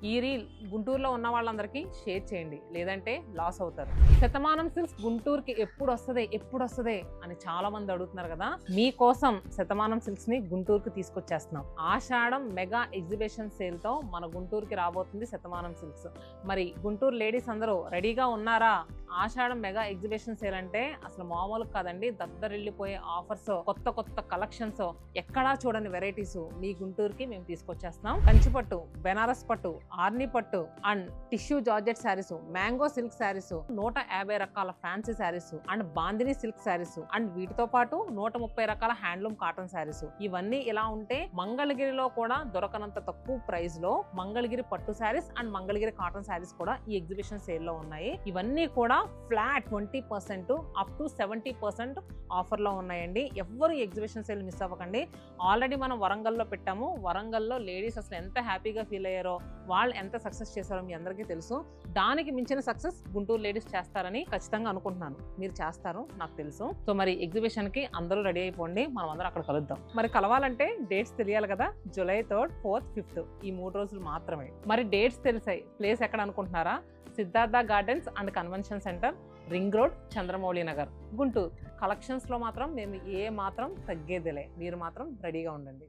ఈ రీల్ గుంటూరులో ఉన్న వాళ్ళందరికీ షేర్ చేయండి, లేదంటే లాస్ అవుతారు. శతమానం సిల్క్స్ గుంటూరుకి ఎప్పుడు వస్తుంది అని చాలా మంది అడుగుతున్నారు కదా. మీకోసం శతమానం సిల్క్స్ ని గుంటూరుకి తీసుకొచ్చేస్తున్నాం. ఆషాఢం మెగా ఎగ్జిబిషన్ సేల్ తో మన గుంటూరుకి రాబోతుంది శతమానం సిల్క్స్. మరి గుంటూరు లేడీస్ అందరూ రెడీగా ఉన్నారా? ఆషాఢం మెగా ఎగ్జిబిషన్ సేల్ అంటే అసలు మామూలు కాదండి. దద్దరిల్లిపోయే ఆఫర్స్, కొత్త కొత్త కలెక్షన్స్, ఎక్కడా చూడని వెరైటీస్ మీ గుంటూరుకి మేము తీసుకొచ్చేస్తున్నాం. కంచిపట్టు, బెనారస్ పట్టు, ఆర్ని పట్టు and tissue georgette saris, mango silk saris, 150 రకాల fancy saris and bandhani silk saris and వీటితో పాటు 130 రకాల హ్యాండ్లూమ్ కాటన్ శారీస్. ఇవన్నీ ఇలా ఉంటే మంగళగిరిలో కూడా దొరకనంత తక్కువ ప్రైస్ లో మంగళగిరి పట్టు శారీస్ అండ్ మంగళగిరి కాటన్ శారీస్ కూడా ఈ ఎగ్జిబిషన్ సేల్ లో ఉన్నాయి. ఇవన్నీ కూడా ఫ్లాట్ 20% అప్ టు 70% ఆఫర్ లో ఉన్నాయండి. ఎవ్వరు ఎగ్జిబిషన్ సేల్ మిస్ అవ్వకండి. ఆల్రెడీ మనం వరంగల్లో పెట్టాము. వరంగల్లో లేడీస్ అసలు ఎంత హ్యాపీగా ఫీల్ అయ్యారో, వాళ్ళు ఎంత సక్సెస్ చేశారో మీ అందరికీ తెలుసు. దానికి మించిన సక్సెస్ గుంటూరు లేడీస్ చేస్తారని ఖచ్చితంగా అనుకుంటున్నాను. మీరు చేస్తారు, నాకు తెలుసు. సో మరి ఎగ్జిబిషన్ కి అందరూ రెడీ అయిపోండి, మనం అందరం అక్కడ కలుద్దాం. మరి కలవాలంటే డేట్స్ తెలియాలి కదా. జూలై 3rd, 4th, 5th ఈ 3 రోజులు మాత్రమే. మరి డేట్స్ తెలిసాయి. ప్లేస్ ఎక్కడ అనుకుంటున్నారా? Siddhartha gardens and convention centre, ring road, Chandramouli Nagar, Guntur. Collections లో మాత్రం మేము ఏ మాత్రం తగ్గేదిలే. మీరు మాత్రం రెడీగా ఉండండి.